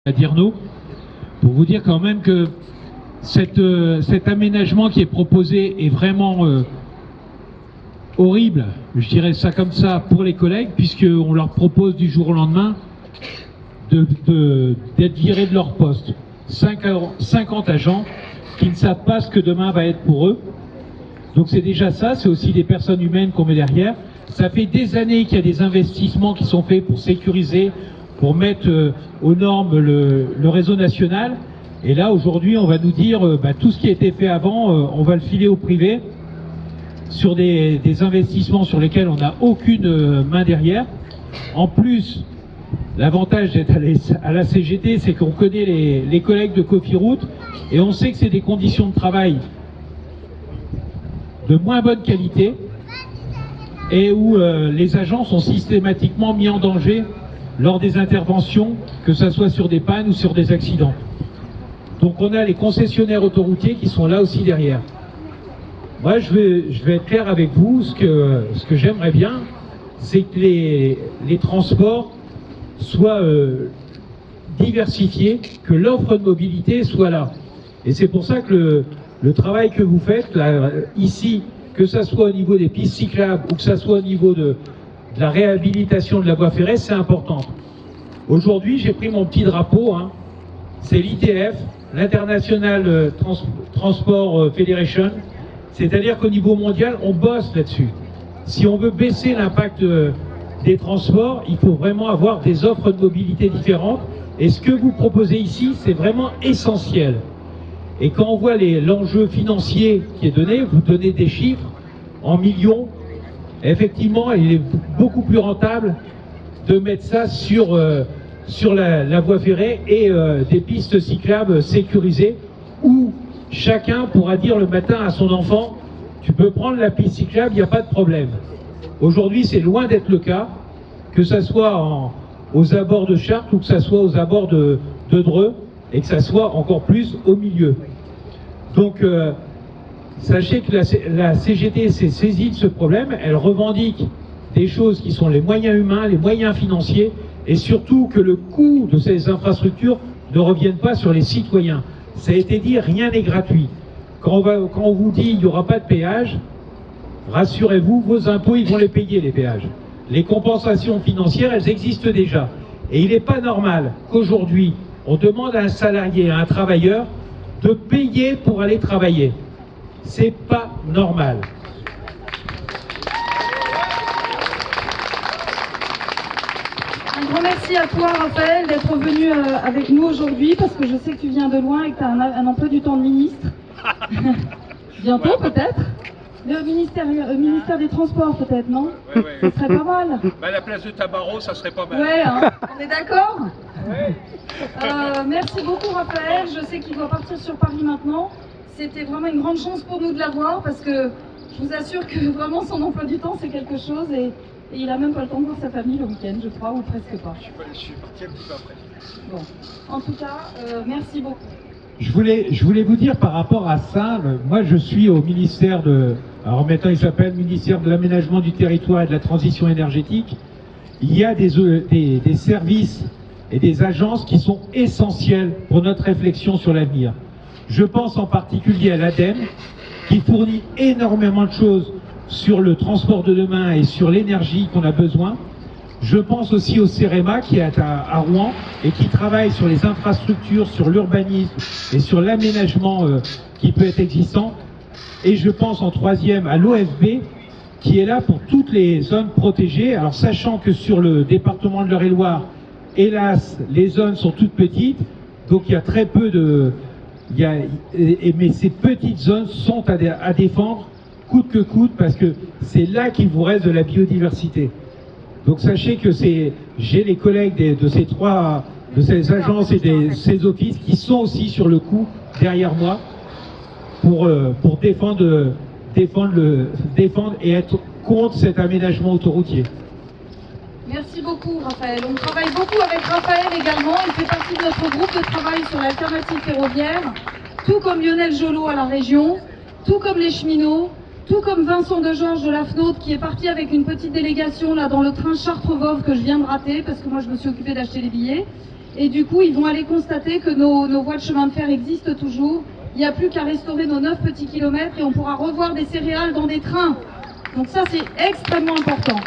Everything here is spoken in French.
à Dirno, pour vous dire quand même que cet aménagement qui est proposé est vraiment horrible, je dirais ça comme ça, pour les collègues, puisqu'on leur propose du jour au lendemain d'être virés de leur poste. 50 agents qui ne savent pas ce que demain va être pour eux. Donc c'est déjà ça, c'est aussi des personnes humaines qu'on met derrière. Ça fait des années qu'il y a des investissements qui sont faits pour sécuriser, pour mettre aux normes le réseau national. Et là, aujourd'hui, on va nous dire tout ce qui a été fait avant, on va le filer au privé sur des investissements sur lesquels on n'a aucune main derrière. En plus, l'avantage d'être à la CGT, c'est qu'on connaît les collègues de Cofiroute et on sait que c'est des conditions de travail de moins bonne qualité et où les agents sont systématiquement mis en danger lors des interventions, que ce soit sur des pannes ou sur des accidents. Donc on a les concessionnaires autoroutiers qui sont là aussi derrière. Moi je vais être clair avec vous, ce que j'aimerais bien, c'est que les transports soient diversifiés, que l'offre de mobilité soit là. Et c'est pour ça que le travail que vous faites là, ici, que ça soit au niveau des pistes cyclables ou que ça soit au niveau de la réhabilitation de la voie ferrée, c'est important. Aujourd'hui, j'ai pris mon petit drapeau, hein, c'est l'ITF, l'International Transport Federation, c'est-à-dire qu'au niveau mondial, on bosse là-dessus. Si on veut baisser l'impact des transports, il faut vraiment avoir des offres de mobilité différentes. Et ce que vous proposez ici, c'est vraiment essentiel. Et quand on voit l'enjeu financier qui est donné, vous donnez des chiffres en millions. Effectivement, il est beaucoup plus rentable de mettre ça sur la voie ferrée et des pistes cyclables sécurisées où chacun pourra dire le matin à son enfant « tu peux prendre la piste cyclable, il n'y a pas de problème ». Aujourd'hui, c'est loin d'être le cas, que ce soit aux abords de Chartres ou que ce soit aux abords de Dreux, et que ça soit encore plus au milieu. Donc, sachez que la CGT s'est saisie de ce problème, elle revendique des choses qui sont les moyens humains, les moyens financiers, et surtout que le coût de ces infrastructures ne revienne pas sur les citoyens. Ça a été dit, rien n'est gratuit. Quand on vous dit il n'y aura pas de péage, rassurez-vous, vos impôts, ils vont les payer, les péages. Les compensations financières, elles existent déjà. Et il n'est pas normal qu'aujourd'hui, on demande à un salarié, à un travailleur, de payer pour aller travailler. C'est pas normal. Un grand merci à toi, Raphaël, d'être venu avec nous aujourd'hui, parce que je sais que tu viens de loin et que tu as un emploi du temps de ministre. Bientôt, peut-être. Le ministère des Transports, peut-être, non? Ouais. Ça serait pas mal. À la place de Tabarot, ça serait pas mal. Ouais, hein. On est d'accord? Ouais. Merci beaucoup, Raphaël. Je sais qu'il doit partir sur Paris maintenant. C'était vraiment une grande chance pour nous de l'avoir, parce que je vous assure que vraiment son emploi du temps, c'est quelque chose, et il n'a même pas le temps de voir sa famille le week-end, je crois, ou presque pas. Je suis parti un petit peu après. Bon. En tout cas, merci beaucoup. Je voulais vous dire par rapport à ça, moi je suis au ministère alors maintenant il s'appelle ministère de l'aménagement du territoire et de la transition énergétique. Il y a des services et des agences qui sont essentielles pour notre réflexion sur l'avenir. Je pense en particulier à l'ADEME, qui fournit énormément de choses sur le transport de demain et sur l'énergie qu'on a besoin. Je pense aussi au CEREMA qui est à Rouen et qui travaille sur les infrastructures, sur l'urbanisme et sur l'aménagement qui peut être existant. Et je pense en troisième à l'OFB qui est là pour toutes les zones protégées. Alors sachant que sur le département de l'Eure-et-Loir, hélas, les zones sont toutes petites, donc il y a très peu de... mais ces petites zones sont à défendre coûte que coûte, parce que c'est là qu'il vous reste de la biodiversité. Donc sachez que j'ai les collègues de ces agences et de ces offices qui sont aussi sur le coup derrière moi pour défendre et être contre cet aménagement autoroutier. Merci beaucoup, Raphaël. On travaille beaucoup avec Raphaël également. Il fait partie de notre groupe de travail sur l'alternative ferroviaire, tout comme Lionel Jolot à la région, tout comme les cheminots, tout comme Vincent Degeorges de la FNOT qui est parti avec une petite délégation là dans le train Chartres-Voves que je viens de rater parce que moi je me suis occupée d'acheter les billets. Et du coup, ils vont aller constater que nos voies de chemin de fer existent toujours. Il n'y a plus qu'à restaurer nos 9 petits kilomètres et on pourra revoir des céréales dans des trains. Donc ça, c'est extrêmement important.